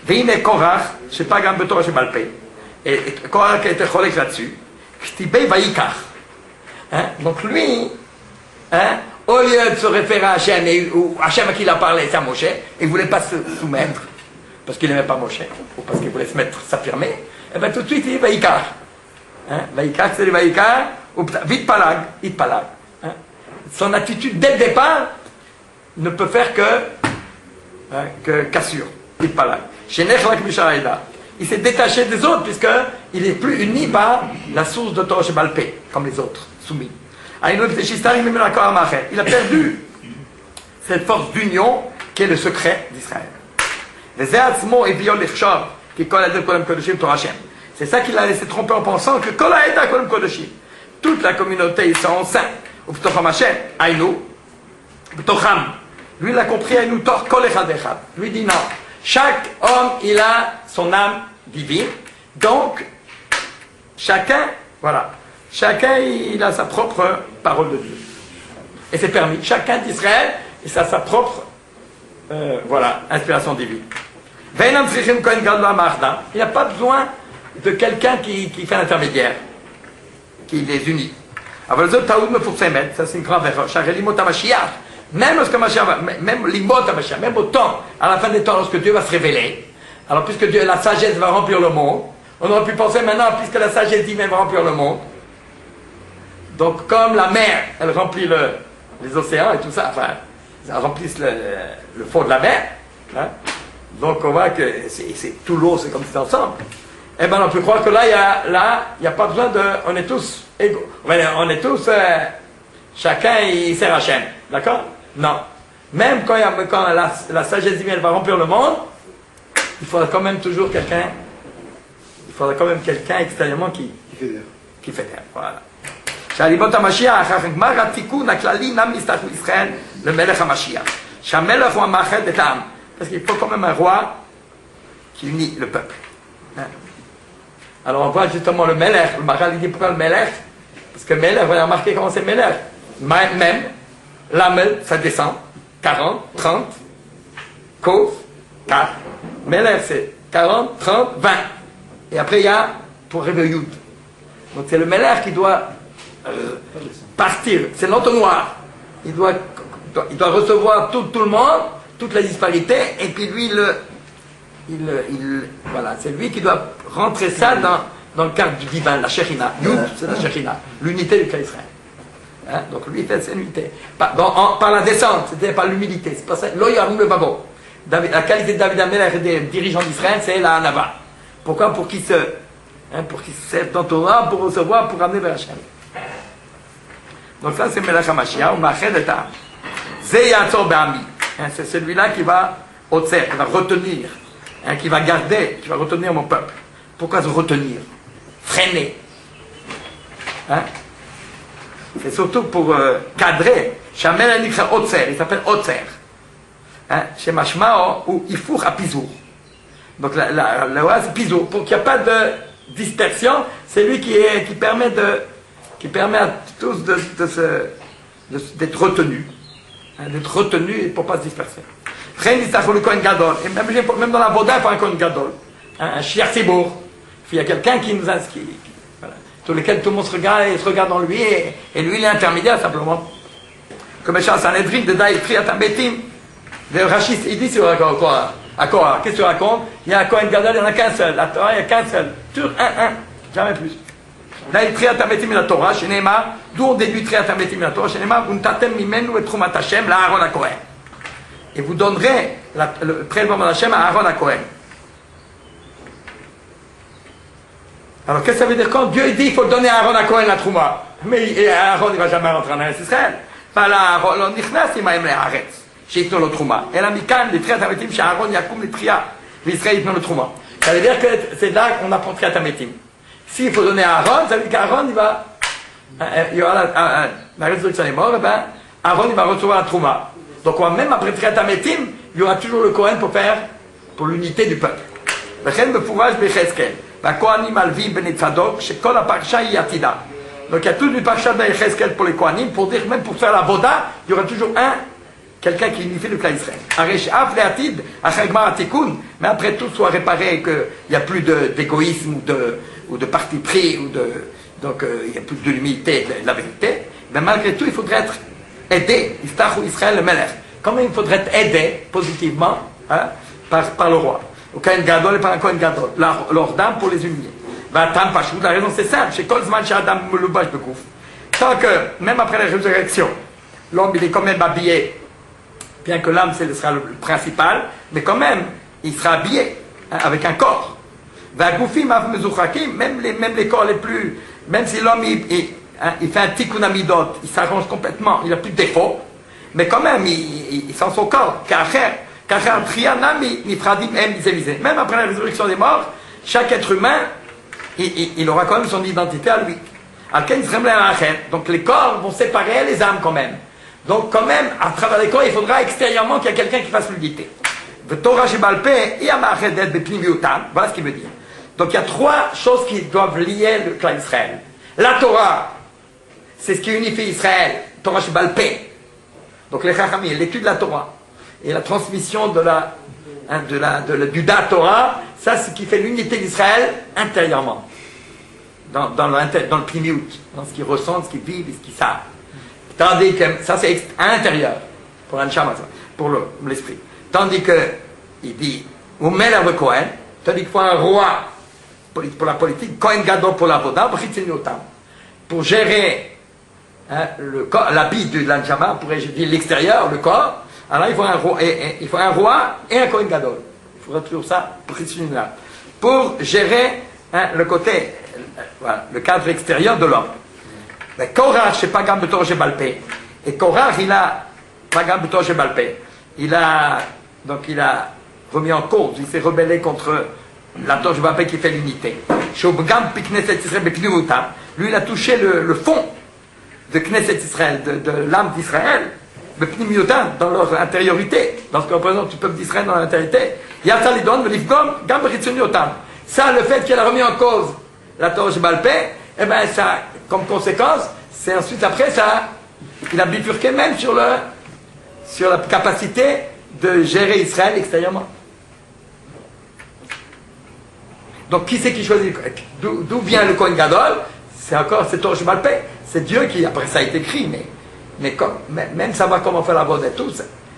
Veine Korach, je ne sais pas, Gam Betorah Shebaal Peh. Et Korach a été cholek là-dessus. Chtibei Vaikach. Donc lui, au lieu de se référer à Hachem, ou Hachem à qui il a parlé, c'est à Moshe, il ne voulait pas se soumettre, parce qu'il n'aimait pas Moshe, ou parce qu'il voulait s'affirmer, et bien tout de suite il dit Vaikach. Vaikach, c'est le Vaikach, ou vite palag, vite palag. Son attitude dès le départ ne peut faire que cassure, vite palag. Il s'est détaché des autres, puisqu'il n'est plus uni par la source de Torah Shebaal Peh, comme les autres, soumis. Il a perdu cette force d'union qui est le secret d'Israël. C'est ça qui l'a laissé tromper en pensant que toute la communauté ils sont saints. Lui il a compris lui dit non. Chaque homme il a son âme divine. Donc chacun, voilà. Chacun, il a sa propre parole de Dieu. Et c'est permis. Chacun d'Israël, il a sa propre inspiration divine. Il n'y a pas besoin de quelqu'un qui fait l'intermédiaire, qui les unit. Ça, c'est une grande erreur. Même lorsque même au temps, à la fin des temps, lorsque Dieu va se révéler, alors puisque la sagesse va remplir le monde, on aurait pu penser maintenant, puisque la sagesse divine va remplir le monde, donc comme la mer, elle remplit les océans et tout ça, enfin, elle remplit le fond de la mer, donc on voit que c'est tout l'eau, c'est comme si c'était ensemble. Eh bien on peut croire que là, il n'y a pas besoin on est tous égaux. On est tous, chacun il sert Hachem, d'accord? Non. Même quand la sagesse divine va remplir le monde, il faudra quand même toujours quelqu'un, extérieurement qui fédère. Voilà. שהליבות המשיח, גמר התיקון הכללי נם יסתכלו ישראל למלך המשיח. שהמלך הוא המאחד את העם. Parce qu'il faut quand même un roi qui unit le peuple. Alors on voit justement le Melech, le Maral il dit pourquoi le Melech? Parce que Melech, vous avez remarqué comment c'est Melech. Même, Lamel, ça descend, 40, 30, Kof, 4. Melech c'est 40, 30, 20. Et après il y a pour Réveillout. Donc c'est le Melech qui doit partir, c'est l'entonnoir. Il doit recevoir tout le monde, toute la disparité, et puis lui, voilà, c'est lui qui doit rentrer ça dans le cadre du divin, la Shekhinah. Yud, c'est la Shekhinah, l'unité du Klal Israël. Donc lui, il fait cette unité. Par la descente, c'est-à-dire par l'humilité. C'est pas ça. Lo yarum le babo. La qualité de David Amelech et des dirigeants d'Israël, c'est la Hanava. Pourquoi? Pour qu'ils servent dans Torah, pour recevoir, pour amener vers Hachem. Donc ça c'est Melech HaMashiach, ou Ma'ached et Ha'am. Zeh Yatzor Be'ami. C'est celui-là qui va otser, qui va retenir, qui va garder, qui va retenir mon peuple. Pourquoi se retenir? Freiner. c'est surtout pour cadrer. Shamel Anikra Otzer, il s'appelle Otzer. Chez Mashmao, ou Ifour à Pizour. Donc la loi c'est Pizour. Pour qu'il n'y ait pas de dispersion, c'est lui qui permet à tous d'être retenus. D'être retenus pour ne pas se disperser. Et même dans la Voda, il faut un Kohen Gadol. Un Shiach Tzibour. Il y a quelqu'un qui nous inscrit. Voilà. Sur lequel tout le monde se regarde en lui, et lui il est intermédiaire simplement. Comme Echad Sanhedrin, de Daï Triat Betim. Rachid, il dit sur quoi qu'est-ce que tu racontes? Il y a un Kohen Gadol, il n'y en a qu'un seul. La Torah, il n'y a qu'un seul. Tur, un. Jamais plus. Daï Triat Betim la Torah, chez Neymar, d'où on déduit Triat Betim la Torah, chez Neymar, vous n'tatem mimenu et Trumat Hashem, la Aaron à Kohen. Et vous donnerez le prélèvement d'Hachem à Aaron à Kohen. Alors qu'est-ce que ça veut dire quand Dieu dit qu'il faut donner à Aaron à Kohen la Trouma? Mais Aaron il ne va jamais rentrer en Eretz Israël. Pas là, Aaron nichnas il m'a aimé Haaretz. J'ai le Trouma. Et la Mikan, les Triat Hametim, chez Aaron, Yakoum, les Triat, l'Israël, il le Trouma. Ça veut dire que c'est là qu'on apprend Triat Hametim. S'il faut donner à Aaron, ça veut dire qu'Aaron, il y aura la résurrection des morts, et ben, Aaron, il va recevoir la Trouma. Donc, même après Triat Hametim, il y aura toujours le Kohen pour l'unité du peuple. V'chen befourage b'Yecheskel. La Kohanim alvim ben Tzadok, chez Kol Aparsha Yatida. Donc, il y a toute une parcha de Yecheskel pour les Kohanim, pour dire que même pour faire la Voda, il y aura toujours quelqu'un qui unifie le clan Israël. Aresh Af Leatid, Achagmar Atikun, mais après tout soit réparé, qu'il n'y a plus d'égoïsme ou de parti pris, donc il n'y a plus de l'humilité, de la vérité. Mais malgré tout, il faudrait être aidé, Israël le Melech. Quand même, il faudrait être aidé positivement par le roi. Au Kohen Gadol et par un Kohen Gadol. L'ordre pour les humilier. La raison c'est simple. Chez Kolzman Shadam Mulubash Bekouf. Tant que, même après la résurrection, l'homme il est quand même habillé, bien que l'âme sera le principal, mais quand même, il sera habillé avec un corps. Même les corps les plus. Même si l'homme il fait un tikkun amidot, il s'arrange complètement, il n'a plus de défauts, mais quand même, il sent son corps. Même après la résurrection des morts, chaque être humain, il aura quand même son identité à lui. Donc les corps vont séparer les âmes quand même. Donc quand même, à travers les corps, il faudra extérieurement qu'il y ait quelqu'un qui fasse l'unité. Voilà ce qu'il veut dire. Donc il y a trois choses qui doivent lier le clan Israël. La Torah, c'est ce qui unifie Israël. Torah Shebal Peh. Donc les Chachamim, l'étude de la Torah et la transmission du Da Torah, ça c'est ce qui fait l'unité d'Israël intérieurement. Dans le Pnimiut, dans ce qu'ils ressentent, ce qu'ils vivent et ce qu'ils savent. Tandis que ça c'est intérieur pour un Neshama, pour l'esprit. Tandis que il dit ou Melech le Kohen, tandis qu'il faut un roi pour la politique, Kohen Gadol pour la Voda, pour gérer le corps, l'habit de l'Anjama, pour gérer l'extérieur, le corps. Alors il faut un roi et un Kohen Gadol. Il faudra toujours ça pour gérer le côté, voilà, le cadre extérieur de l'homme. Mais Korach, c'est pas Gam de Torah Balpé. Et Korach, il a pas Gam de Torah Balpé. Il a remis en cause, il s'est rebellé contre la Torah Balpé qui fait l'unité. Lui, il a touché le fond de Knesset Israël, de l'âme d'Israël, dans leur intériorité, dans ce que représente le peuple d'Israël dans l'intériorité. Ça, le fait qu'il a remis en cause la Torah Balpé, eh ben ça, comme conséquence, c'est ensuite après ça, il a bifurqué même sur la capacité de gérer Israël extérieurement. Donc qui c'est qui choisit? D'où vient le Kohen Gadol? C'est Torah Balpé. C'est Dieu qui, après ça a été écrit, mais même savoir comment faire la Voda et tout,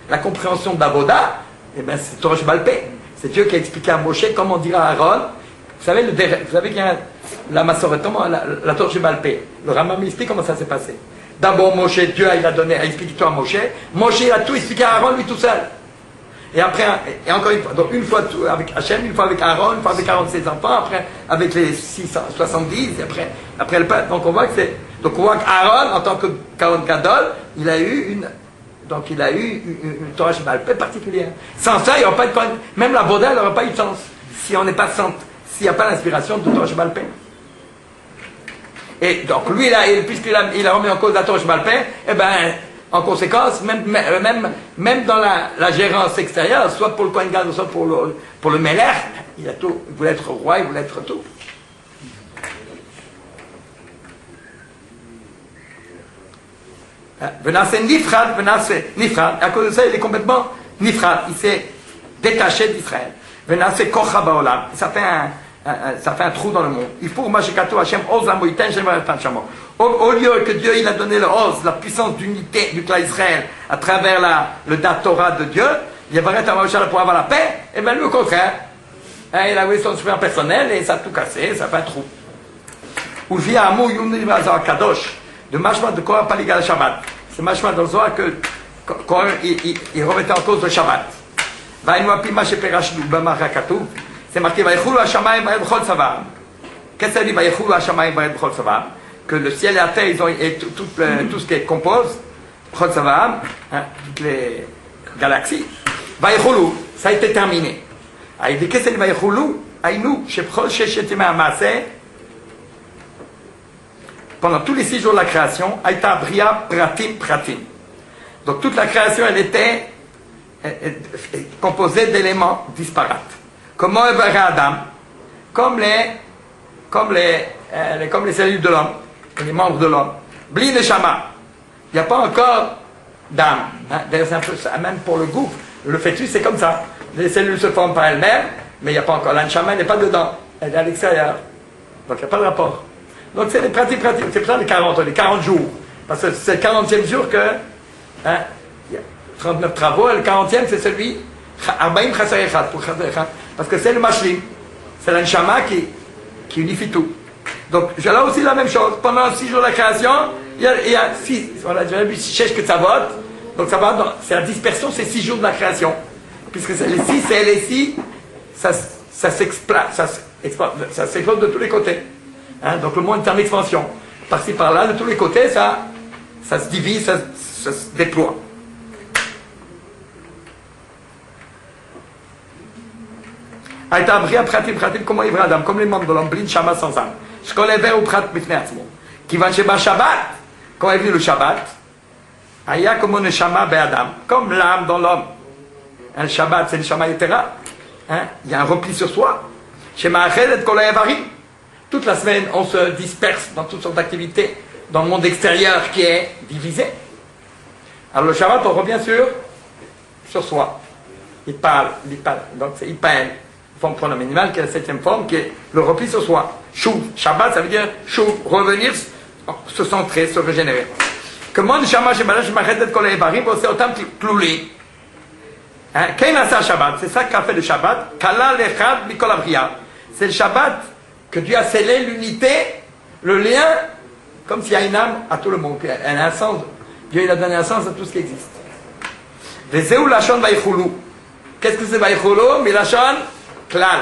la compréhension de la Voda, eh ben c'est Torah Balpé. C'est Dieu qui a expliqué à Moshe comment dire à Aaron. Vous savez qu'il y a la Massoret, la Torah Balpé. Le Rambam explique comment ça s'est passé. D'abord, Moshe, Dieu a expliqué tout à Moshe. Moshe, il a tout expliqué à Aaron, lui tout seul. Et après, et encore une fois, donc une fois avec Hachem, une fois avec Aaron, une fois avec Aaron ses enfants, après avec les 670, et après le peuple. Donc on voit qu'Aaron, en tant que Kohen Gadol, il a eu une Torah Balpé particulière. Sans ça, il n'y aura pas de Kohen. Même la Voda, elle n'aura pas eu de sens. S'il n'y a pas l'inspiration de Torah Balpé. Et donc lui, puisqu'il a remis en cause la Torah Shebalpé, eh ben, en conséquence, même dans la gérance extérieure, soit pour le Kohen Gadol, soit pour le Melech, il a tout. Il voulait être roi, il voulait être tout. Venassé Nifrad, à cause de ça, il est complètement Nifrad, il s'est détaché d'Israël. Venassé Kocha Baolam, ça fait un trou dans le monde. Il faut Mashikato Hashem Oz la Moïten, au lieu que Dieu il a donné le Oz, la puissance d'unité du clan Israël, à travers le Dat Torah de Dieu, il y a pour avoir la paix, et bien lui au contraire, il a voulu son super personnel et ça a tout cassé, ça fait un trou. Ou via Amou Yuni Bazar Kadosh, de Mashma de Korah Paligal Shabbat. C'est Mashma dans le Zohar que Korah il remettait en cause le Shabbat. C'est marqué Vaïchoulou Hashamayim Bared B'chol Tzavam. Qu'est-ce que ça dit Vaïchoulou Hashamayim Bared B'chol Tzavam? Que le ciel et la terre, ils ont, et tout ce qui compose, B'chol Tzavam, toutes les galaxies. Vaïchoulou, ça a été terminé. Il dit qu'est-ce que ça dit Vaïchoulou? Aïnou, Shebchol Sheshetim Hamaseh. Pendant tous les 6 jours de la création, Aïta Bria Pratim. Donc toute la création, elle était composée d'éléments disparates. Comment verra Adam? Comme les cellules de l'homme, les membres de l'homme. Bli Neshama. Il n'y a pas encore d'âme. D'ailleurs, c'est un peu ça, même pour le goût. Le fœtus, c'est comme ça. Les cellules se forment par elles-mêmes, mais il n'y a pas encore. L'Anshama n'est pas dedans. Elle est à l'extérieur. Donc il n'y a pas de rapport. Donc c'est des pratiques. C'est pour ça les 40 jours. Parce que c'est le 40e jour que, il y a 39 travaux, et le 40e c'est celui, Arbaïm Chasar Echad, parce que c'est le Mashlim. C'est l'Anshama qui unifie tout. Donc là aussi la même chose. Pendant 6 jours de la création, il y a 6, on a déjà vu 6 que ça vote. Donc ça va, c'est la dispersion, c'est 6 jours de la création. Puisque c'est les 6, c'est les 6, ça s'explose de tous les côtés. Donc le monde est en expansion. Par-ci par-là, de tous les côtés, ça se divise, ça se déploie. Aïta Bria Pratim, comment il va Adam? Comme les membres de l'homme, Blin Shama sans âme. Je connais vers ou Prat Mifneatzmo. Qui va chez Shabbat, quand est venu le Shabbat, Aya comme on est Shama Adam, comme l'âme dans l'homme. Le Shabbat, c'est le Shama Yetera. Il y a un repli sur soi. Chez Ma'achel et Kolayavari. Toute la semaine, on se disperse dans toutes sortes d'activités dans le monde extérieur qui est divisé. Alors le Shabbat, on revient sur soi. Il parle. Donc c'est Ipael, forme pronominale, qui est la 7e forme, qui est le repli sur soi. Chou, Shabbat, ça veut dire chou, revenir, se centrer, se régénérer. Comment le Shabbat, c'est autant ploulé. Qu'est-ce Shabbat? C'est ça qu'a fait le Shabbat. Kala lechad mikol abria. C'est le Shabbat que Dieu a scellé l'unité, le lien, comme s'il y a une âme à tout le monde. Elle a un sens. Dieu il a donné un sens à tout ce qui existe. Vezeu lachon vaïchoulou. Qu'est-ce que c'est vaïchoulou? Mais lachon, klal.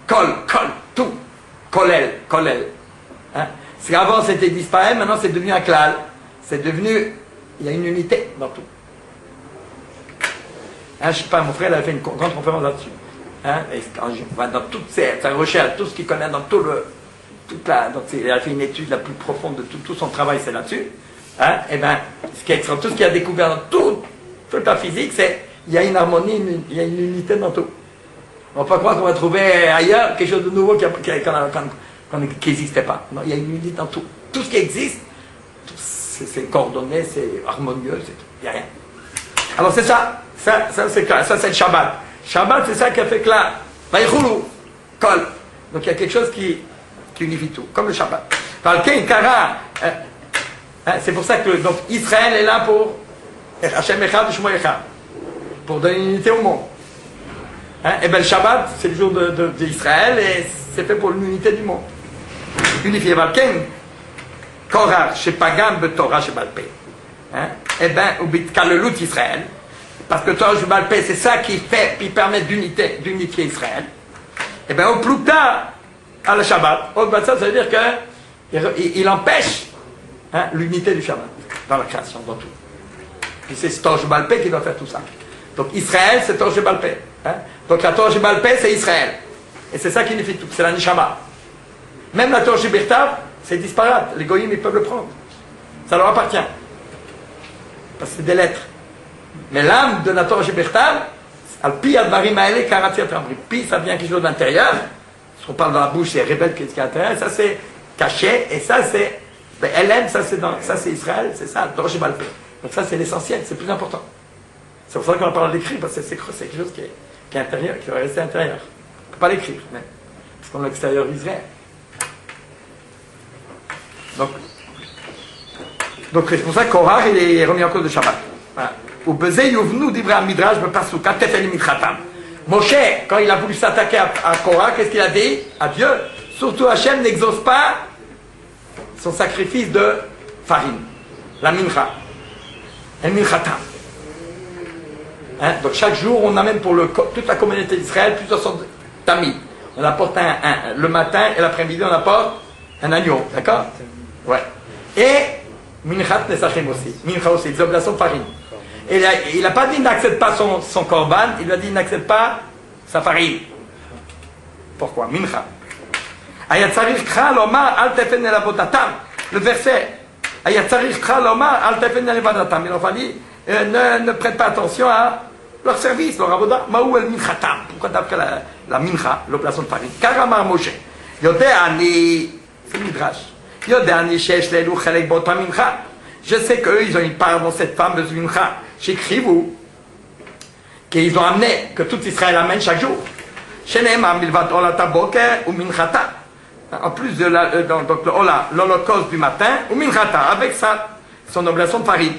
Kol, tout. Kolel. C'est qu'avant c'était disparu, maintenant c'est devenu un klal. C'est devenu, il y a une unité dans tout. Je ne sais pas, mon frère il a fait une grande conférence là-dessus. Et quand je vois dans toute sa recherche, tout ce qu'il connaît dans donc il a fait une étude la plus profonde de tout son travail, c'est là-dessus. Et bien, tout ce qu'il a découvert dans toute la physique, c'est il y a une harmonie, il y a une unité dans tout. On ne va pas croire qu'on va trouver ailleurs quelque chose de nouveau qui n'existait pas. Non, il y a une unité dans tout. Tout ce qui existe, c'est coordonné, c'est harmonieux, il n'y a rien. Alors c'est ça. Ça c'est le Shabbat. Shabbat, c'est ça qui a fait que là, Vaïchoulou, Kol. Donc il y a quelque chose qui unifie tout, comme le Shabbat. C'est pour ça que donc, Israël est là pour Hashem Echad, Shmo Echad, pour donner une unité au monde. Et bien le Shabbat, c'est le jour d'Israël et c'est fait pour l'unité du monde. Unifié Valken, Korah, Shepagam, Betorah, Shebalpé. Et bien, ou Bitkalelut Israël. Parce que Torah Shebalpé, c'est ça qui permet d'unifier Israël. Et bien, au plus tard, à la Shabbat, ça veut dire qu'il empêche l'unité du Shabbat dans la création, dans tout. Et c'est Torah Shebalpé qui doit faire tout ça. Donc Israël, c'est Torah Shebalpé. Donc la Torah Shebalpé, c'est Israël. Et c'est ça qui unifie tout, c'est la Neshama. Même la Torah Shebirtav, c'est disparate. Les goyim, ils peuvent le prendre. Ça leur appartient. Parce que c'est des lettres. Mais l'âme de la Torah Shebertav, Al-Pi Advarim Aele Karatir Tambri. Pi, ça vient quelque chose de l'intérieur. Ce qu'on parle dans la bouche, c'est rebelle qui est à l'intérieur. Ça, c'est caché. Et ça, c'est Hélène, ça, c'est Israël. C'est ça, Torah Shebalpe. Donc ça, c'est l'essentiel. C'est le plus important. C'est pour ça qu'on en parle d'écrit, parce que c'est quelque chose qui est intérieur, qui va rester intérieur. On ne peut pas l'écrire, mais parce qu'on l'extérioriserait. Donc c'est pour ça que Korach il est remis en cause de Shabbat. Au Bezé Yuvnu d'Ibra Midrash Bepasuk, Katefel Mitratam. Moshe, quand il a voulu s'attaquer à Korach, qu'est-ce qu'il a dit à Dieu? Surtout Hachem n'exauce pas son sacrifice de farine, la mincha, el minchatam. Donc chaque jour, on amène pour toute la communauté d'Israël plusieurs sortes de tamis. On apporte le matin et l'après-midi, on apporte un agneau, d'accord? Ouais. Et minchat nesachim aussi. Mincha aussi, des oblations de farine. Et il n'a pas dit n'accepte pas son korban, il a dit n'accepte pas sa farine. Pourquoi? Mincha. Ayatzarich lomar al tefen elavodatam. Le verset Ayatzarich lomar al tefen elavodatam. Il a fallu ne prête pas attention à leur service, leur avoda. Maou el minchatam. Pourquoi d'après la mincha, l'oblation de farine? Karamar Moshe. Yodéani, c'est Midrash. Yodéani shesh lelu chelek bota mincha. Je sais qu'eux, ils ont une part dans cette fameuse mincha. J'écris-vous qu'ils ont amené, que tout Israël amène chaque jour. Sheneema milvat olata boker ou minchata. En plus de donc l'holocauste du matin, ou minchata, avec son oblation de farine.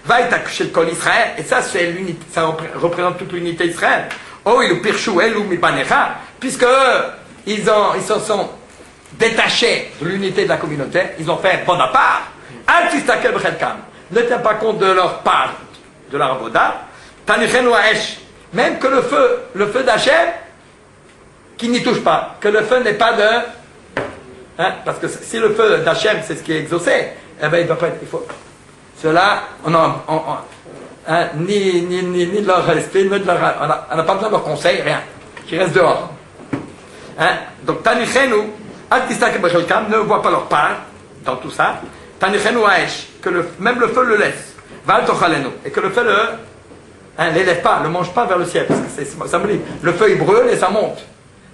Va être chez le col Israël, et ça, ça représente toute l'unité d'Israël. Oh, il pirchou elou mi panecha, puisque ils se sont détachés de l'unité de la communauté, ils ont fait bon à part. Altistakel bchelkam. Ne tiens pas compte de leur part, de leur avoda. Tanichen waesh. Même que le feu d'Hachem, qui n'y touche pas, que le feu n'est pas de. Parce que si le feu d'Hachem, c'est ce qui est exaucé, eh bien, il ne doit pas être. Il faut. Cela, ni de leur respect, ni de leur. On n'a pas besoin de leur conseil, rien. Qui reste dehors. Donc, Tanichenu, Altistakel bchelkam, ne voit pas leur part dans tout ça. Tanichenu waesh. Que même le feu le laisse. Val tochalenu. Et que le feu l'élève pas, ne le mange pas vers le ciel. Parce que c'est symbolique. Le feu il brûle et ça monte.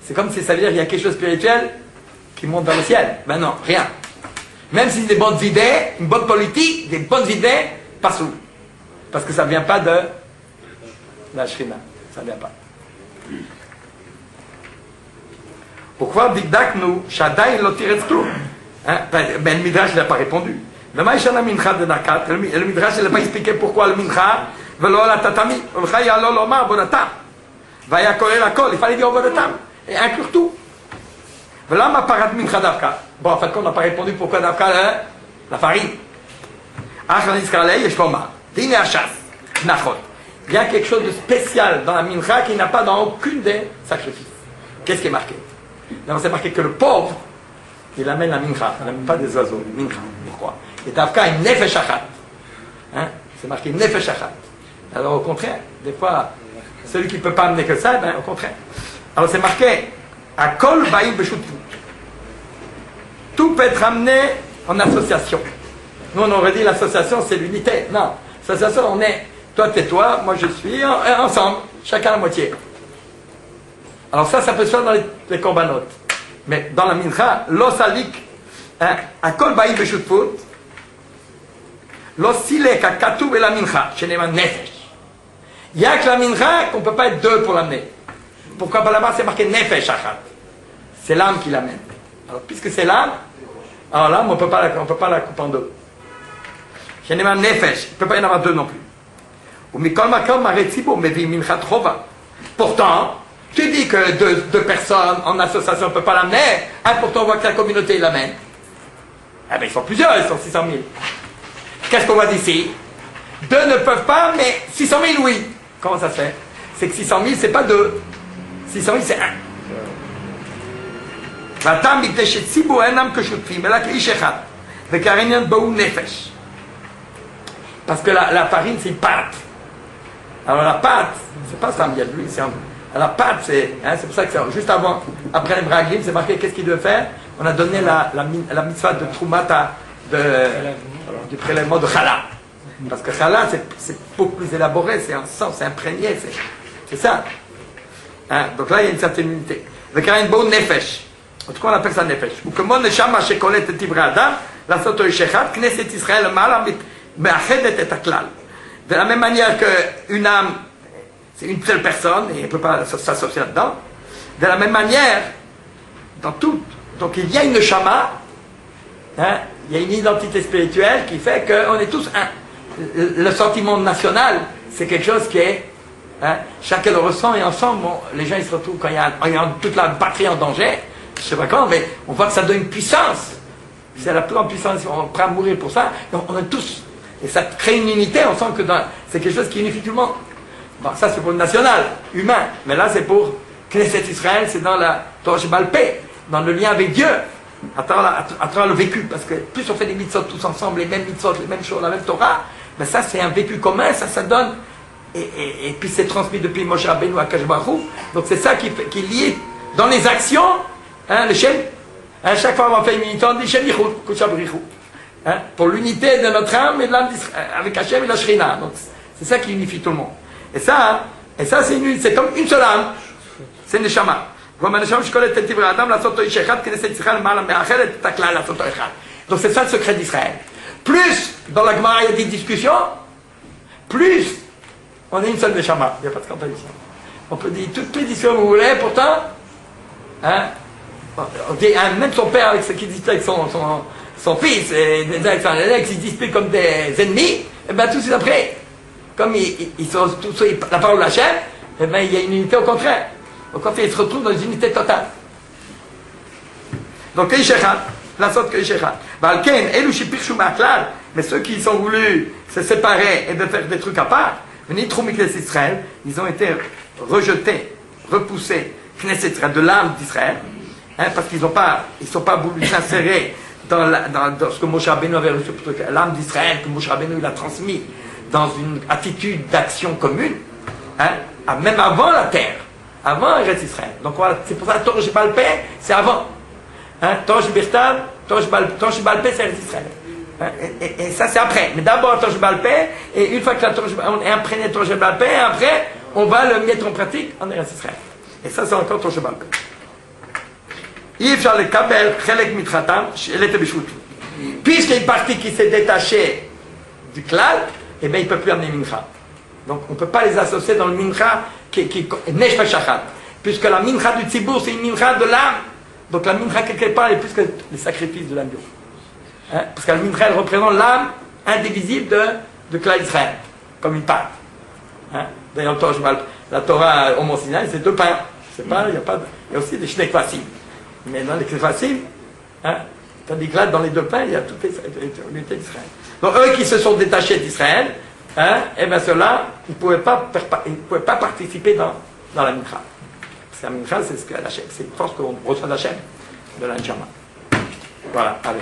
C'est comme si ça veut dire qu'il y a quelque chose de spirituel qui monte vers le ciel. Ben non, rien. Même si des bonnes idées, une bonne politique, des bonnes idées, passent où? Parce que ça ne vient pas de la Shrina. Ça ne vient pas. Pourquoi Digdak nous, Shaddai lotiretz klum? Ben le Midrash n'a pas répondu. Le Mincha de Nakat, le Midrash n'a pas expliqué pourquoi le Mincha veut la tatami. Le Chaya l'oloma bonatam. Va y accoler la colle, il fallait dire bonatam. Et inclure tout. Voilà ma parade Mincha d'Avka. Bon, en fait, on n'a pas répondu pourquoi d'Avka, la farine. Achlan Iskalei et Shloma. Dine Hachas. Nachot. Il y a quelque chose de spécial dans la Mincha qui n'a pas dans aucune des sacrifices. Qu'est-ce qui est marqué? Non, c'est marqué que le pauvre, il amène la mincha, il n'amène pas des oiseaux. Mincha, pourquoi? Et Tavka une nefesh achat. C'est marqué nefesh achat. Alors au contraire, des fois, celui qui ne peut pas amener que ça, ben, au contraire. Alors c'est marqué à kol baïm beshutfut. Tout peut être amené en association. Nous on aurait dit l'association c'est l'unité. Non, l'association on est toi t'es toi, moi je suis, ensemble, chacun la moitié. Alors ça peut se faire dans les corbanotes. Mais dans la mincha, l'osalik, à kol baïm beshutfut, l'osilek à katou et la mincha, chez Neman nefesh. Il n'y a que la mincha qu'on ne peut pas être deux pour l'amener. Pourquoi pas là-bas c'est marqué nefesh achat? C'est l'âme qui l'amène. Alors puisque c'est l'âme, alors l'âme on ne peut pas la couper en deux. Chez Neman nefesh, il ne peut pas y en avoir deux non plus. Ou mikol makom maretzibo mevi minchat chova. Pourtant, tu dis que deux personnes en association ne peuvent pas l'amener, pourtant on voit que la communauté l'amène. Eh bien ils sont plusieurs, ils sont 600 000. Qu'est-ce qu'on voit d'ici? Deux ne peuvent pas, mais 600 000 oui. Comment ça se fait? C'est que 600 000 c'est pas deux. 600 000 c'est un. Parce que la farine c'est une pâte. Alors la pâte, c'est pas ça, il y a de l'huile, la pâte c'est pour ça que c'est juste après les braglim, c'est marqué qu'est-ce qu'il doit faire? on a donné la mitzvah de Troumata, du prélèvement de Chala. Parce que Chala, c'est beaucoup plus élaboré, c'est un sang, c'est imprégné, c'est ça. Hein? Donc là, il y a une certaine unité. Avec un beau nefesh. En tout cas, on appelle ça nefesh. Ou que mon neshama shekolet et tivre adam, la soto yishechat, knesset Israël mala meachedet et aklal. De la même manière qu'une âme, c'est une seule personne, et elle ne peut pas s'associer là-dedans. De la même manière, dans tout. Donc il y a une neshama, hein, il y a une identité spirituelle qui fait qu'on est tous un. Le sentiment national, c'est quelque chose qui est, hein, chacun le ressent et ensemble, bon, les gens ils se retrouvent quand il y a toute la patrie en danger, je ne sais pas quand, mais on voit que ça donne une puissance. C'est la plus grande puissance, on est prêt à mourir pour ça, donc on est tous. Et ça crée une unité, on sent que c'est quelque chose qui unifie tout le monde. Bon, ça c'est pour le national, humain, mais là c'est pour Knesset Israël, c'est dans la Torah Sheba'al Peh, dans le lien avec Dieu. À travers le vécu, parce que plus on fait des mitzvot tous ensemble, les mêmes mitzvot, les mêmes choses, la même Torah, ben ça c'est un vécu commun, ça donne, et puis c'est transmis depuis Moshe Rabbeinu à Akash Baruch Hu. Donc c'est ça qui est lié dans les actions, hein, le Shem, hein, chaque fois on fait une unité, on dit Shem Yichud, Kudsha B'richu, hein, pour l'unité de notre âme et de l'âme avec Hachem et la Shrina. Donc c'est ça qui unifie tout le monde. Et ça c'est comme une seule âme, c'est Neshama. Donc c'est ça le secret d'Israël. Plus, dans la Gemara, il y a des discussions, plus, on est une seule Neshama. Il n'y a pas de contradiction. On peut dire toutes les discussions que vous voulez, pourtant, hein, on dit, hein, même son père avec ce qui dispute avec son fils, et avec son ex, ils disputent comme des ennemis, et bien tout de suite après, comme ils sont tous la parole de Hachem, et bien il y a une unité au contraire. Donc quand ils se retrouvent dans une unité totale. Donc la sorte que mais ceux qui sont voulu se séparer et de faire des trucs à part, Israël, ils ont été rejetés, repoussés de l'âme d'Israël, hein, parce qu'ils ne sont pas voulu s'insérer dans ce que Moshe Rabbeinu avait reçu, l'âme d'Israël que Moshe Rabbeinu il a transmis dans une attitude d'action commune, hein, même avant la terre. Avant Eretz Israël. Donc voilà, c'est pour ça que Torah Sheba'al Peh, c'est avant. Hein, Torah Shebirtav, Torah Sheba'al Peh, c'est Eretz Israël. Hein, et ça c'est après. Mais d'abord Torah Sheba'al Peh, et une fois que on est imprégné de Torah Sheba'al Peh, après on va le mettre en pratique en Eretz Israël. Et ça c'est encore Torah Sheba'al Peh. Puisqu'il y a une partie qui s'est détachée du klal, eh bien il ne peut plus amener mincha. Donc on ne peut pas les associer dans le mincha qui Neshma Shachat. Puisque la mincha du Tzibour, c'est une mincha de l'âme. Donc la mincha, quelque part, est plus que les sacrifices de l'agneau. Hein? Parce que la mincha, elle représente l'âme indivisible de Klal Israël, comme une pâte. Hein? D'ailleurs, la Torah au Mont Sinaï, c'est 2 pains. C'est pas, il y a aussi des shnei kvasim. Mais dans les kvasim, hein, tandis que là, dans les 2 pains, il y a toute l'unité d'Israël. Donc eux qui se sont détachés d'Israël, hein, et bien ceux-là, ils ne pouvaient pas participer dans la mincha. Parce que la mincha, c'est ce que c'est une force qu'on reçoit d'Hachem, de l'Anjama. Voilà, allez.